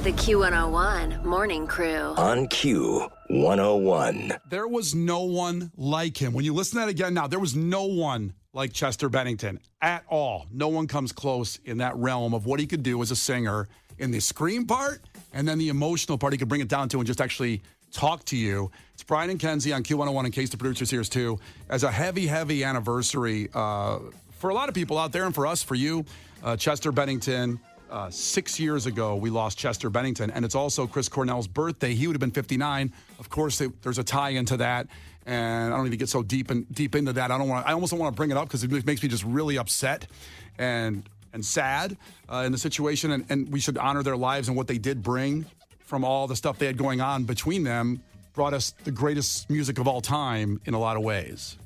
The Q101 Morning Crew. On Q101. There was no one like him. When you listen to that again now, there was no one like Chester Bennington at all. No one comes close in that realm of what he could do as a singer in the scream part and then the emotional part he could bring it down to and just actually talk to you. It's Brian and Kenzie on Q101 in case the producer's here too. As a heavy, heavy anniversary for a lot of people out there and for us, for you, Chester Bennington. 6 years ago, we lost Chester Bennington, and it's also Chris Cornell's birthday. He would have been 59. Of course, there's a tie into that, and I don't need to get so deep into that. I almost don't want to bring it up because it makes me just really upset and sad in the situation. And we should honor their lives and what they did bring from all the stuff they had going on between them. Brought us the greatest music of all time in a lot of ways.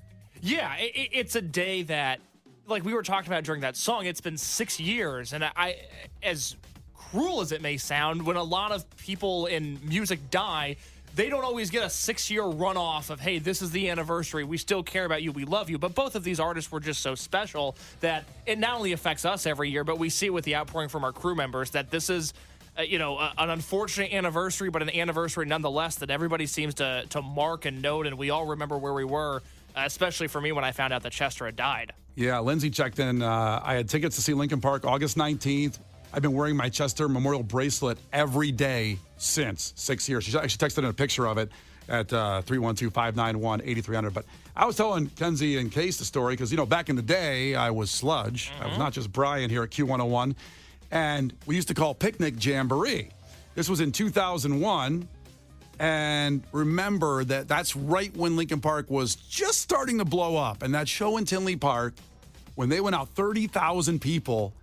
Yeah, it's a day that, like we were talking about during that song, it's been 6 years. And I, as cruel as it may sound, when a lot of people in music die, they don't always get a 6-year runoff of, hey, this is the anniversary. We still care about you. We love you. But both of these artists were just so special that it not only affects us every year, but we see it with the outpouring from our crew members that this is, an unfortunate anniversary, but an anniversary nonetheless that everybody seems to mark and note. And we all remember where we were, especially for me when I found out that Chester had died. Yeah, Lindsay checked in. I had tickets to see Linkin Park August 19th. I've been wearing my Chester Memorial bracelet every day since 6 years. She actually texted in a picture of it at 312-591-8300. But I was telling Kenzie and Case the story because, back in the day, I was Sludge. I was not just Brian here at Q101. And we used to call Picnic Jamboree. This was in 2001. And remember that's right when Linkin Park was just starting to blow up. And that show in Tinley Park, when they went out 30,000 people,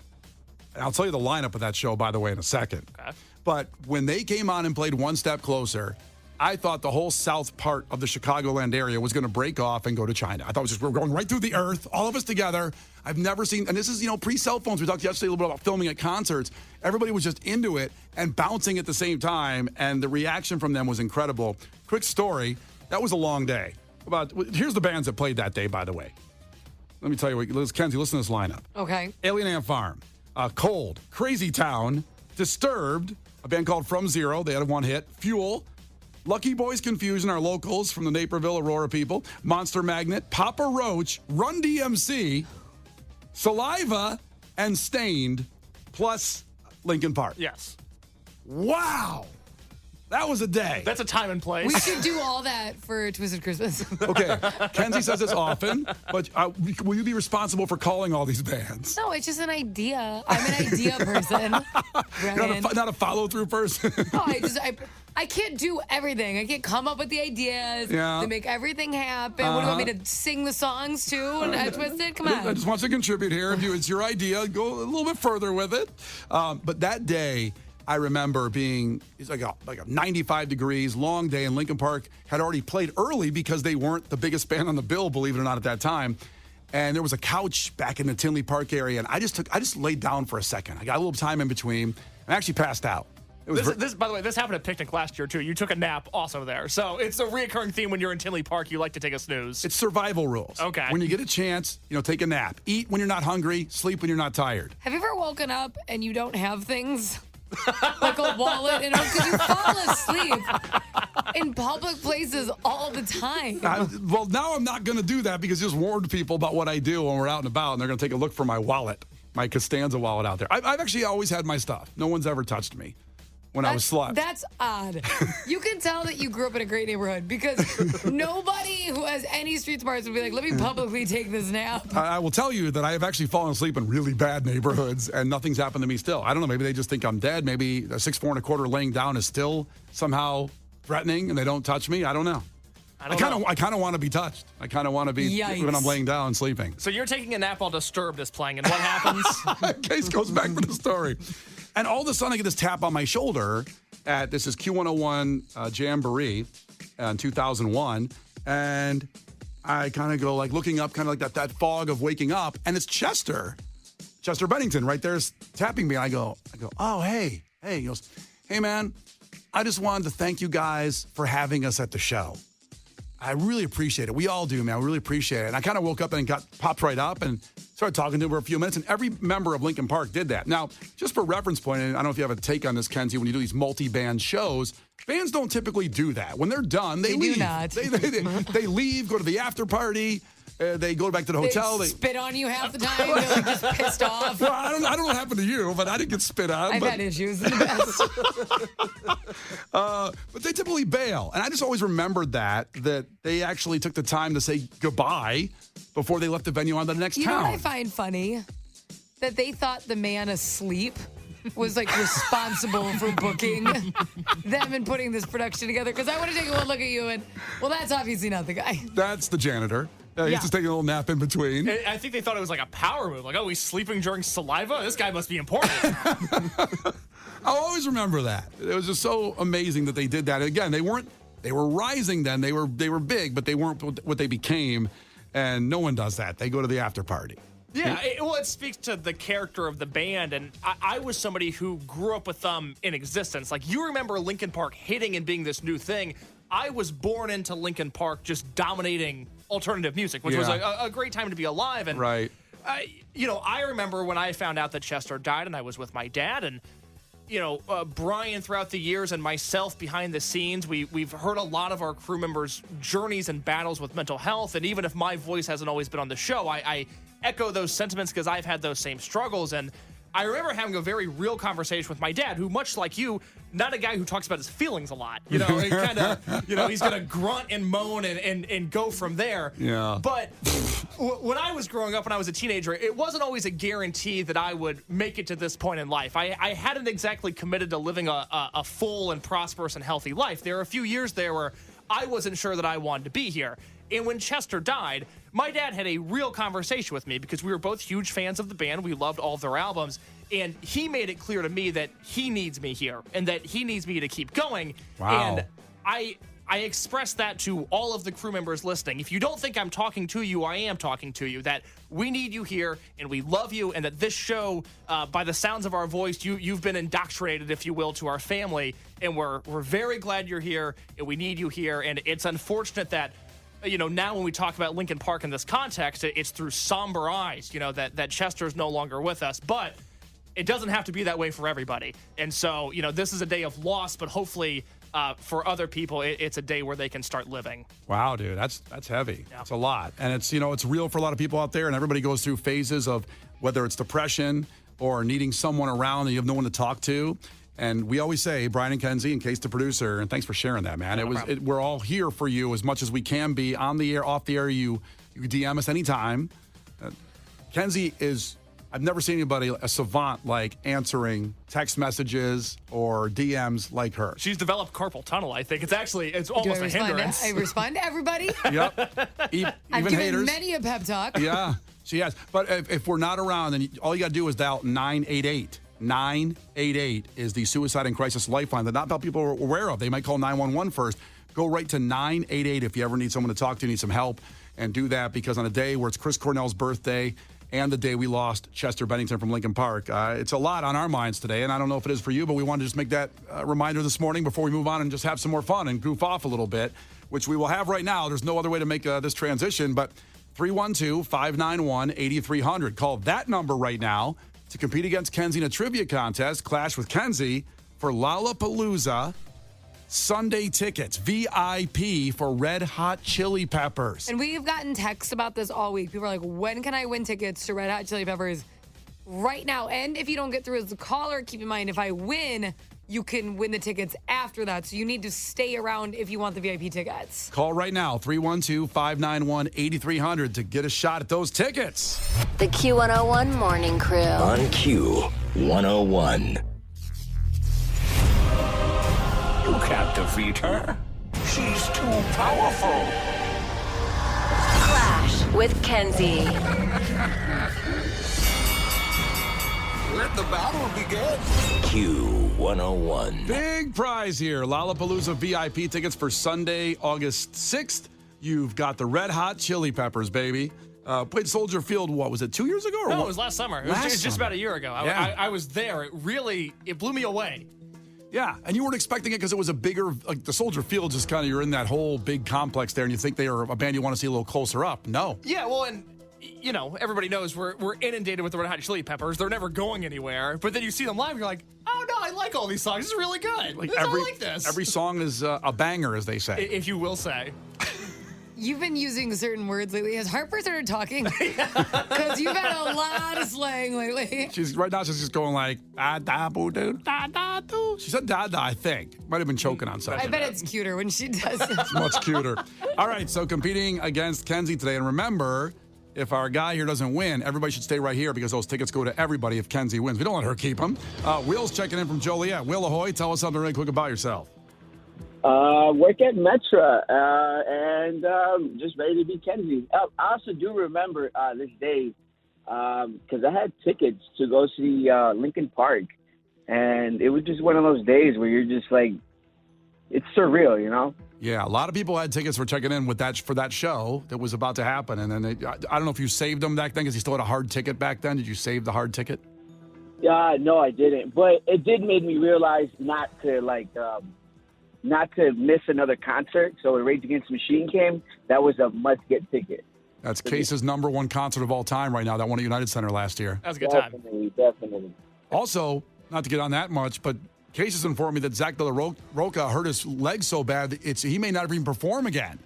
and I'll tell you the lineup of that show, by the way, in a second. Okay. But when they came on and played One Step Closer, I thought the whole south part of the Chicagoland area was going to break off and go to China. I thought we're going right through the earth, all of us together. I've never seen, and this is, pre-cell phones. We talked yesterday a little bit about filming at concerts. Everybody was just into it and bouncing at the same time, and the reaction from them was incredible. Quick story, that was a long day. Here's the bands that played that day, by the way. Let me tell you what, Kenzie, listen to this lineup. Okay. Alien Ant Farm, Cold, Crazy Town, Disturbed, a band called From Zero, they had one hit, Fuel, Lucky Boys Confusion, our locals from the Naperville, Aurora people, Monster Magnet, Papa Roach, Run DMC, Saliva, and Stained, plus Linkin Park. Yes. Wow. That was a day. That's a time and place. We should do all that for Twisted Christmas. Okay. Kenzie says this often, but will you be responsible for calling all these bands? No, it's just an idea. I'm an idea person. Not a follow-through person? No, I can't do everything. I can't come up with the ideas to make everything happen. What do you want me to sing the songs too? And Twisted? Come on. I just want to contribute here. If it's your idea, go a little bit further with it. But that day, I remember it's like a 95 degrees, long day, and Linkin Park had already played early because they weren't the biggest band on the bill, believe it or not, at that time. And there was a couch back in the Tinley Park area, and I just laid down for a second. I got a little time in between, and I actually passed out. This, by the way, this happened at Picnic last year, too. You took a nap also there. So it's a reoccurring theme when you're in Tinley Park. You like to take a snooze. It's survival rules. Okay. When you get a chance, take a nap. Eat when you're not hungry. Sleep when you're not tired. Have you ever woken up and you don't have things? Like a wallet, because you fall asleep in public places all the time. Well, now I'm not going to do that because I just warned people about what I do when we're out and about, and they're going to take a look for my wallet, my Costanza wallet out there. I've actually always had my stuff. No one's ever touched me when I was slut. That's odd. You can tell that you grew up in a great neighborhood because nobody who has any street smarts would be like, let me publicly take this nap. I will tell you that I have actually fallen asleep in really bad neighborhoods and nothing's happened to me still. I don't know. Maybe they just think I'm dead. Maybe a 6'4" ¼ laying down is still somehow threatening and they don't touch me. I don't know. I kind of want to be touched. I kind of want to be when I'm laying down sleeping. So you're taking a nap while Disturbed is playing, and what happens? Case goes back for the story. And all of a sudden, I get this tap on my shoulder this is Q101 Jamboree in 2001. And I kind of go looking up, kind of like that fog of waking up. And it's Chester Bennington right there is tapping me. I go, oh, hey. He goes, hey, man, I just wanted to thank you guys for having us at the show. I really appreciate it. We all do, man. We really appreciate it. And I kind of woke up and popped right up and Started talking to him for a few minutes, and every member of Linkin Park did that. Now, just for reference point, and I don't know if you have a take on this, Kenzie, when you do these multi-band shows, bands don't typically do that. When they're done, they leave. Do not. They leave, go to the after party. They go back to the hotel. They spit on you half the time. They're like just pissed off. Well, I don't know what happened to you, but I didn't get spit on. I've had issues in the past. But they typically bail. And I just always remembered that they actually took the time to say goodbye before they left the venue on to the next You town. know what I find funny? That they thought the man asleep was like responsible for booking them and putting this production together. Because I want to take one look at you and, well, that's obviously not the guy. That's the janitor. He's Yeah. just taking a little nap in between. I think they thought it was like a power move. Like, oh, he's sleeping during saliva? This guy must be important. I'll always remember that. It was just so amazing that they did that. Again, they were rising then. They were big, but they weren't what they became. And no one does that. They go to the after party. Yeah, it speaks to the character of the band, and I was somebody who grew up with them in existence. Like, you remember Linkin Park hitting and being this new thing. I was born into Linkin Park just dominating alternative music, which was a great time to be alive. And Right. I remember when I found out that Chester died, and I was with my dad, and Brian throughout the years and myself behind the scenes, we've heard a lot of our crew members' journeys and battles with mental health. And even if my voice hasn't always been on the show, I echo those sentiments because I've had those same struggles. And I remember having a very real conversation with my dad, who, much like you, not a guy who talks about his feelings a lot. And kind of, he's going to grunt and moan and go from there. Yeah. But when I was growing up, when I was a teenager, it wasn't always a guarantee that I would make it to this point in life. I hadn't exactly committed to living a full and prosperous and healthy life. There were a few years there where I wasn't sure that I wanted to be here. And when Chester died, my dad had a real conversation with me because we were both huge fans of the band. We loved all of their albums. And he made it clear to me that he needs me here and that he needs me to keep going. Wow. And I expressed that to all of the crew members listening. If you don't think I'm talking to you, I am talking to you. That we need you here and we love you, and that this show, by the sounds of our voice, you've been indoctrinated, if you will, to our family. And we're very glad you're here, and we need you here. And it's unfortunate that now when we talk about Linkin Park in this context, it's through somber eyes, that Chester's no longer with us. But it doesn't have to be that way for everybody. And so, this is a day of loss, but hopefully for other people, it's a day where they can start living. Wow, dude, that's heavy. Yeah. It's a lot. And it's, it's real for a lot of people out there, and everybody goes through phases of whether it's depression or needing someone around and you have no one to talk to. And we always say, Brian and Kenzie, in case the producer, and thanks for sharing that, man. We're all here for you as much as we can be on the air, off the air. You DM us anytime. Kenzie is, I've never seen anybody, a savant, like answering text messages or DMs like her. She's developed carpal tunnel, I think. It's Do almost I a hindrance. I respond to everybody. Yep. Even I've given haters. many a pep talk. Yeah, she has. But if we're not around, then all you got to do is dial 988. 988 is the Suicide and Crisis Lifeline that not about people are aware of. They might call 911 first. Go right to 988 if you ever need someone to talk to, need some help, and do that, because on a day where it's Chris Cornell's birthday and the day we lost Chester Bennington from Linkin Park, it's a lot on our minds today, and I don't know if it is for you, but we wanted to just make that reminder this morning before we move on and just have some more fun and goof off a little bit, which we will have right now. There's no other way to make this transition, but 312-591-8300. Call that number right now to compete against Kenzie in a trivia contest, clash with Kenzie for Lollapalooza Sunday tickets, VIP for Red Hot Chili Peppers. And we've gotten texts about this all week. People are like, when can I win tickets to Red Hot Chili Peppers? Right now. And if you don't get through as a caller, keep in mind, if I win, you can win the tickets after that. So you need to stay around if you want the VIP tickets. Call right now, 312-591-8300 to get a shot at those tickets. The Q101 Morning Crew. On Q101. You can't defeat her. She's too powerful. Clash with Kenzie. Let the battle begin. Q101. Big prize here. Lollapalooza VIP tickets for Sunday, August 6th. You've got the Red Hot Chili Peppers, baby. Played Soldier Field, what was it, 2 years ago? Or No, what? it was last summer. It Last was just summer. about a year ago. Yeah. I was there. It blew me away. Yeah, and you weren't expecting it because it was a bigger, like the Soldier Field is kind of, you're in that whole big complex there and you think they are a band you want to see a little closer up. No. Yeah, well, and you know, everybody knows we're inundated with the Red Hot Chili Peppers. They're never going anywhere. But then you see them live, and you're like, oh no, I like all these songs. This is really good. I like this. Every song is a banger, as they say. If you will say. You've been using certain words lately. Has Harper started talking? Because you've had a lot of slang lately. Right now she's just going like da da boo doo da da doo. She said da da, I think. Might have been choking on something. I bet it's cuter when she does it. It's much cuter. All right, so competing against Kenzie today, and remember, if our guy here doesn't win, everybody should stay right here because those tickets go to everybody if Kenzie wins. We don't let her keep them. Will's checking in from Joliet. Will, ahoy, tell us something really quick about yourself. Work at Metra, and just ready to be Kenzie. I also do remember this day because I had tickets to go see Lincoln Park, and it was just one of those days where you're just like, it's surreal, you know? Yeah, a lot of people had tickets for checking in for that show that was about to happen, and then I don't know if you saved them back then because you still had a hard ticket back then. Did you save the hard ticket? No, I didn't, but it did make me realize not to miss another concert. So when Rage Against the Machine came, that was a must-get ticket. That's Case's number one concert of all time right now, that one at United Center last year. That was a good time. Definitely. Also, not to get on that much, but Case has informed me that Zach De La Roca hurt his leg so bad he may not even perform again.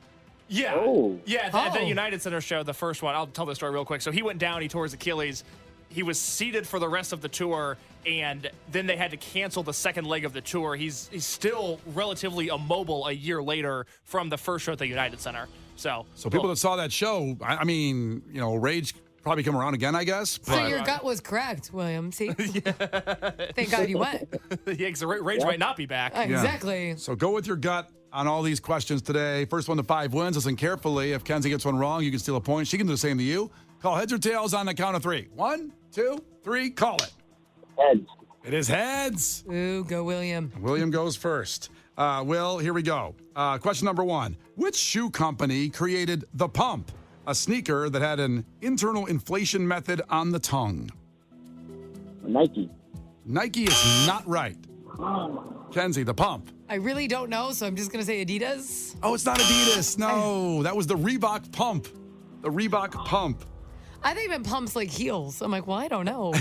Yeah. Oh. Yeah, at the United Center show, the first one, I'll tell the story real quick. So he went down, he tore his Achilles. He was seated for the rest of the tour, and then they had to cancel the second leg of the tour. He's still relatively immobile a year later from the first show at the United Center. So people that saw that show, I mean, you know, Rage probably come around again, I guess. So your gut was correct, William. See? Thank God you went. Yeah, because Rage might not be back. Exactly. So go with your gut on all these questions today. First 1 to 5 wins. Listen carefully. If Kenzie gets one wrong, you can steal a point. She can do the same to you. Call heads or tails on the count of 3. 1, 2, 3, call it. Heads. It is heads. Ooh, go William. William goes first. Will, here we go. Question number 1. Which shoe company created the Pump, a sneaker that had an internal inflation method on the tongue? Nike. Nike is not right. Kenzie, the Pump. I really don't know, so I'm just going to say Adidas. Oh, it's not Adidas. No, that was the Reebok Pump. The Reebok Pump. I think it pumps like heels. I'm like, well, I don't know.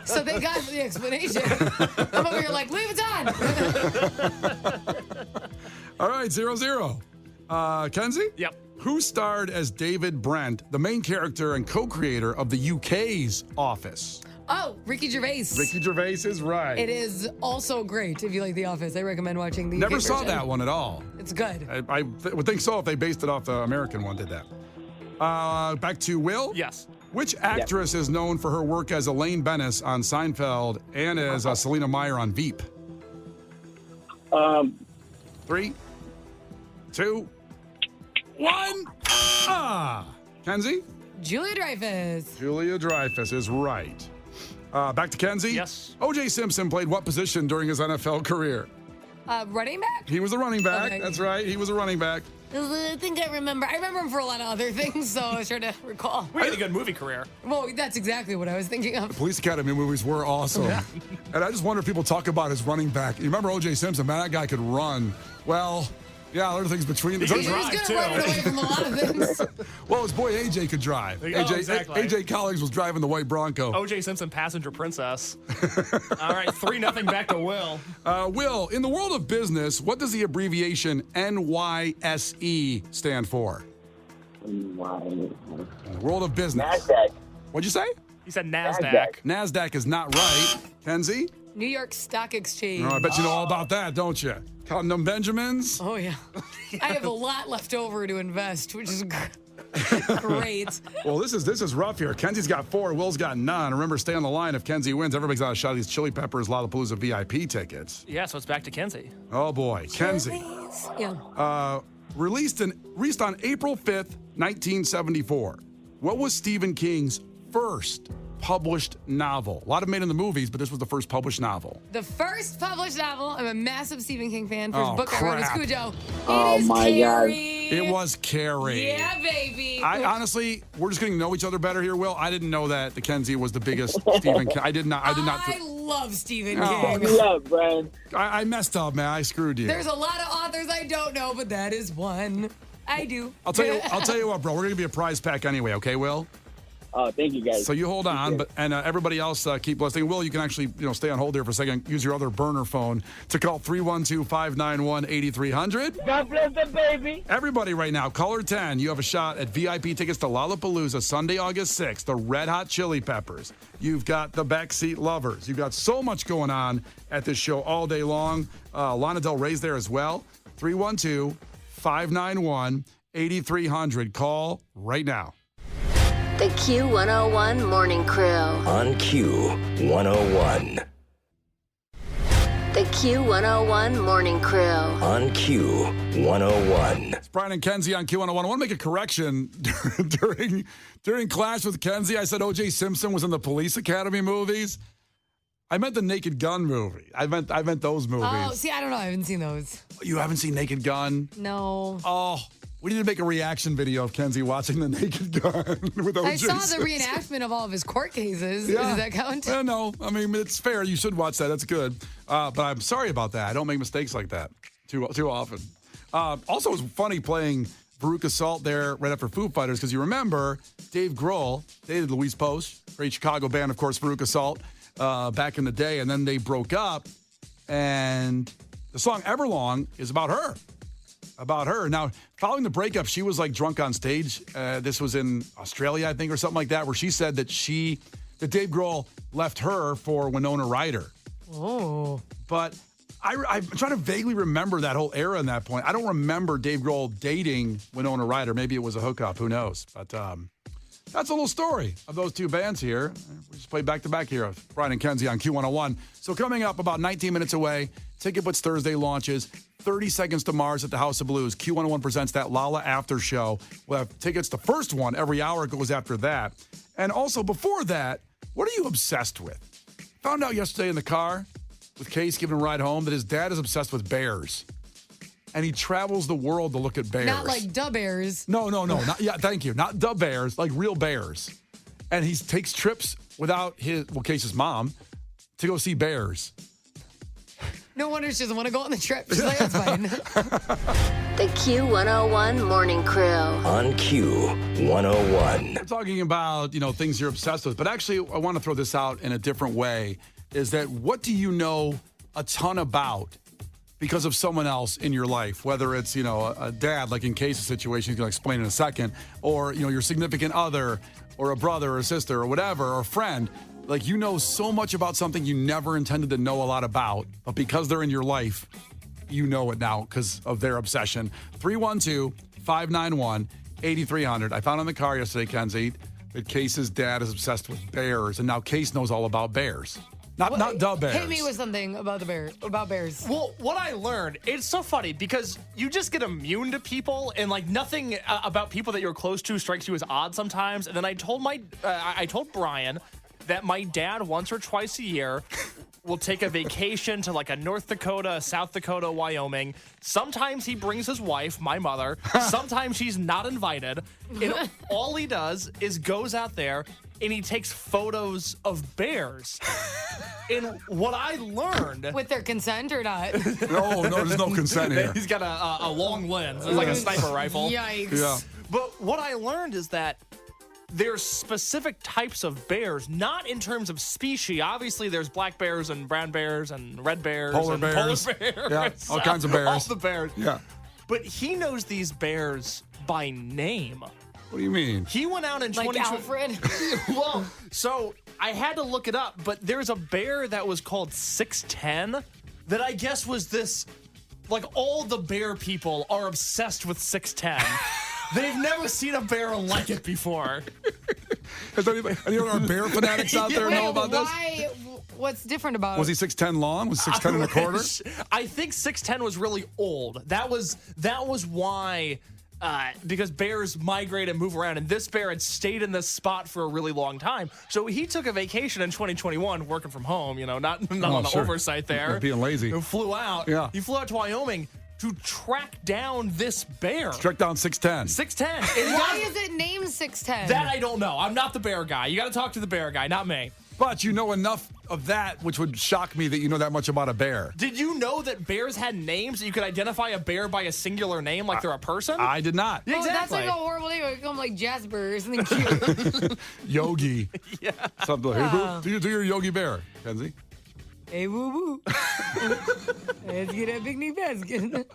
So thank God for the explanation. I'm over here like, Louis Vuitton. All right, 0-0. Kenzie? Yep. Who starred as David Brent, the main character and co-creator of the UK's Office? Oh, Ricky Gervais. Ricky Gervais is right. It is also great if you like The Office. I recommend watching the Never UK saw version. that one at all. It's good. I would think so if they based it off the American one, did that. Back to Will. Yes. Which actress is known for her work as Elaine Bennis on Seinfeld and as Selena Meyer on Veep? 3, 2, 1. Kenzie? Julia Dreyfus. Julia Dreyfus is right. Back to Kenzie. Yes. O.J. Simpson played what position during his NFL career? Running back? He was a running back. Okay. That's right. He was a running back. I think I remember. I remember him for a lot of other things, so I was trying to recall. We had a good movie career. Well, that's exactly what I was thinking of. Police Academy movies were awesome. And I just wonder if people talk about his running back. You remember O.J. Simpson? Man, that guy could run. Well, yeah, there are things between the He He was good at running away from a lot of things. Well, his boy AJ could drive. Exactly. AJ Collins was driving the white Bronco. O.J. Simpson, passenger princess. All right, 3-0 back to Will. Will, in the world of business, what does the abbreviation NYSE stand for? In the world of business. NASDAQ. What'd you say? He said NASDAQ. NASDAQ is not right. Kenzie? New York Stock Exchange. Oh, I bet you know all about that, don't you? Counting them Benjamins? Oh, yeah. I have a lot left over to invest, which is great. Well, this is rough here. Kenzie's got 4, Will's got none. Remember, stay on the line. If Kenzie wins, everybody's got a shot of these Chili Peppers Lollapalooza VIP tickets. Yeah, so it's back to Kenzie. Oh, boy. Kenzie. Yeah. Released on April 5th, 1974. What was Stephen King's first published novel? A lot of made in the movies, but this was the first published novel. The first published novel. I'm a massive Stephen King fan. First book I read was crap. Cujo. Oh, It is my God. Carrie. It was Carrie. Yeah, baby. I honestly, we're just getting to know each other better here, Will. I didn't know that the Kenzie was the biggest Stephen King. I did not. I love Stephen Oh, King. Stand up, Brian. I messed up, man. I screwed you. There's a lot of authors I don't know, but that is one. I do. I'll tell you what, bro. We're gonna be a prize pack anyway. Okay, Will. Oh, thank you, guys. So you hold on, and everybody else keep listening. Will, you can actually stay on hold here for a second. Use your other burner phone to call 312-591-8300. God bless the baby. Everybody right now, caller 10, you have a shot at VIP tickets to Lollapalooza Sunday, August 6th. The Red Hot Chili Peppers. You've got the Backseat Lovers. You've got so much going on at this show all day long. Lana Del Rey's there as well. 312-591-8300. Call right now. The Q101 Morning Crew. On Q101. The Q101 Morning Crew. On Q101. It's Brian and Kenzie on Q101. I want to make a correction during Clash with Kenzie. I said O.J. Simpson was in the Police Academy movies. I meant the Naked Gun movie. I meant those movies. Oh, see, I don't know. I haven't seen those. You haven't seen Naked Gun? No. Oh, we need to make a reaction video of Kenzie watching the Naked Gun with O.J. I saw Simpson. the reenactment of all of his court cases. Yeah. Does that count? No, I mean, it's fair. You should watch that. That's good. But I'm sorry about that. I don't make mistakes like that too often. Also, it was funny playing Veruca Salt there right after Foo Fighters because you remember Dave Grohl dated Louise Post, great Chicago band, of course, Veruca Salt, back in the day. And then they broke up. And the song Everlong is about her. Now, following the breakup, she was like drunk on stage. This was in Australia, I think, or something like that, where she said that Dave Grohl left her for Winona Ryder. Oh. But I'm trying to vaguely remember that whole era in that point. I don't remember Dave Grohl dating Winona Ryder. Maybe it was a hookup. Who knows? But that's a little story of those two bands here. We just played back-to-back here of Brian and Kenzie on Q101. So coming up about 19 minutes away, Ticket Blitz Thursday launches. 30 Seconds to Mars at the House of Blues. Q101 presents that Lala After Show. We'll have tickets. The first one, every hour goes after that. And also before that, what are you obsessed with? Found out yesterday in the car with Case giving him a ride home that his dad is obsessed with bears. And he travels the world to look at bears. Not like da bears. No. Thank you. Not the bears, like real bears. And he takes trips without Case's mom to go see bears. No wonder she doesn't want to go on the trip. She's like, that's fine. The Q101 Morning Crew. On Q101. We're talking about, things you're obsessed with. But actually, I want to throw this out in a different way, is that what do you know a ton about because of someone else in your life? Whether it's, a dad, like in Case's situation, he's going to explain in a second, or, your significant other, or a brother or a sister or whatever, or a friend. Like, you know so much about something you never intended to know a lot about, but because they're in your life, you know it now because of their obsession. 312-591-8300. I found in the car yesterday, Kenzie, that Case's dad is obsessed with bears, and now Case knows all about bears. Not the bears. Hit me with something about bears. Well, what I learned, it's so funny because you just get immune to people, and like nothing about people that you're close to strikes you as odd sometimes. And then I told Brian that my dad once or twice a year will take a vacation to like a North Dakota, South Dakota, Wyoming. Sometimes he brings his wife, my mother. Sometimes she's not invited. And all he does is goes out there and he takes photos of bears. And what I learned... With their consent or not? No, there's no consent here. He's got a long lens. It's like a sniper rifle. Yikes. Yeah. But what I learned is that there's specific types of bears, not in terms of species. Obviously, there's black bears and brown bears and red bears Polar and bears. polar bears. Yeah, all kinds of bears. All the bears. Yeah. But he knows these bears by name. What do you mean? He went out in Like 2020. Alfred? Well, so I had to look it up, but there's a bear that was called 610 that I guess was this, like all the bear people are obsessed with 610. They've never seen a bear like it before. Does any of our bear fanatics out there know about this? Why? What's different about it? Was he 6'10" long? Was 6'10" and a quarter? I think 6'10" was really old. That was why, because bears migrate and move around, and this bear had stayed in this spot for a really long time. So he took a vacation in 2021, working from home, not on the oversight there. Being lazy. He flew out. Yeah. He flew out to Wyoming to track down this bear. Track down 6'10". 6'10". Why is it named 610? That I don't know. I'm not the bear guy. You got to talk to the bear guy, not me. But you know enough of that, which would shock me that you know that much about a bear. Did you know that bears had names? That you could identify a bear by a singular name, like they're a person? I did not. Yeah, Oh, that's exactly. like a horrible name. It become like Jasper or something cute. Yogi. Yeah. Something like, hey, boo, do your Yogi Bear, Kenzie. Hey, woo woo. Let's get a picnic basket.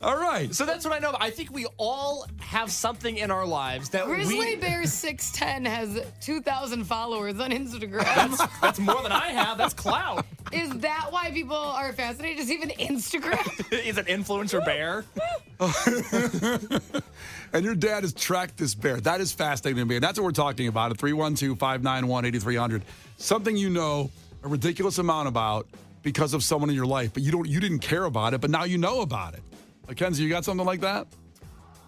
All right. So that's what I know. I think we all have something in our lives that Grizzly Bear 6'10 has 2,000 followers on Instagram. That's more than I have. That's clout. Is that why people are fascinated? Is even Instagram? Is an influencer bear? And your dad has tracked this bear. That is fascinating to me. And that's what we're talking about at 312-591-8300. Something you know a ridiculous amount about because of someone in your life, but you didn't care about it, but now you know about it. Mackenzie, you got something like that?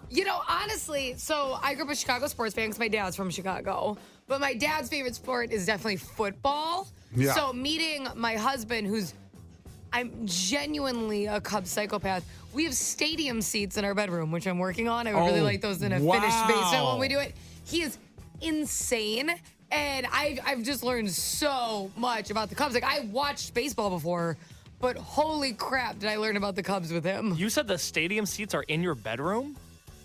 You know, honestly, so I grew up a Chicago sports fan because my dad's from Chicago. But my dad's favorite sport is definitely football. Yeah. So meeting my husband, I'm genuinely a Cubs psychopath. We have stadium seats in our bedroom, which I'm working on. I would really like those in a finished basement when we do it. He is insane. And I've just learned so much about the Cubs. Like, I watched baseball before, but holy crap, did I learn about the Cubs with him. You said the stadium seats are in your bedroom?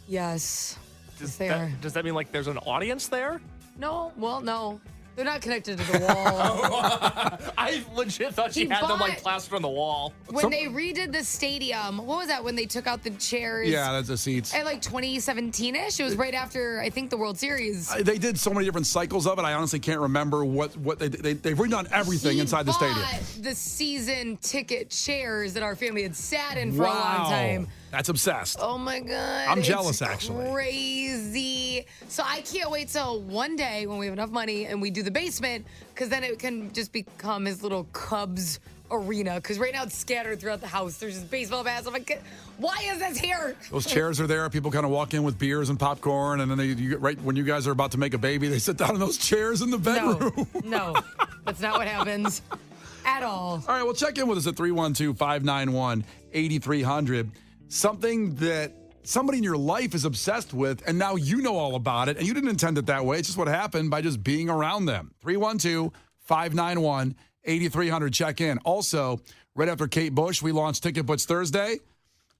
Yes. Yes, they are. Does that mean like there's an audience there? No, well, no. They're not connected to the wall. I legit thought she had them like plastered on the wall. When they redid the stadium, what was that? When they took out the chairs? Yeah, that's the seats. At like 2017-ish. It was right after, I think, the World Series. They did so many different cycles of it. I honestly can't remember what they've redone everything inside the stadium. The season ticket chairs that our family had sat in for a long time. That's obsessed. Oh my God. I'm jealous, it's actually. Crazy. So I can't wait till one day when we have enough money and we do the basement, because then it can just become his little Cubs arena. Because right now it's scattered throughout the house. There's just baseball bats. I'm like, why is this here? Those chairs are there. People kind of walk in with beers and popcorn, and then right when you guys are about to make a baby, they sit down in those chairs in the bedroom. No, that's not what happens at all. All right, well, check in with us at 312-591-8300. Something that somebody in your life is obsessed with, and now you know all about it, and you didn't intend it that way. It's just what happened by just being around them. 312-591-8300. Check in. Also, right after Kate Bush, we launched Ticket Butch Thursday.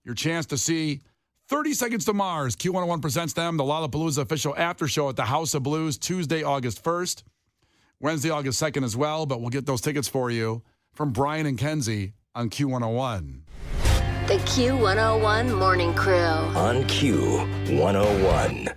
Your chance to see 30 Seconds to Mars. Q101 presents them, the Lollapalooza official after show at the House of Blues, Tuesday, August 1st. Wednesday, August 2nd as well, but we'll get those tickets for you from Brian and Kenzie on Q101. The Q101 Morning Crew. On Q101.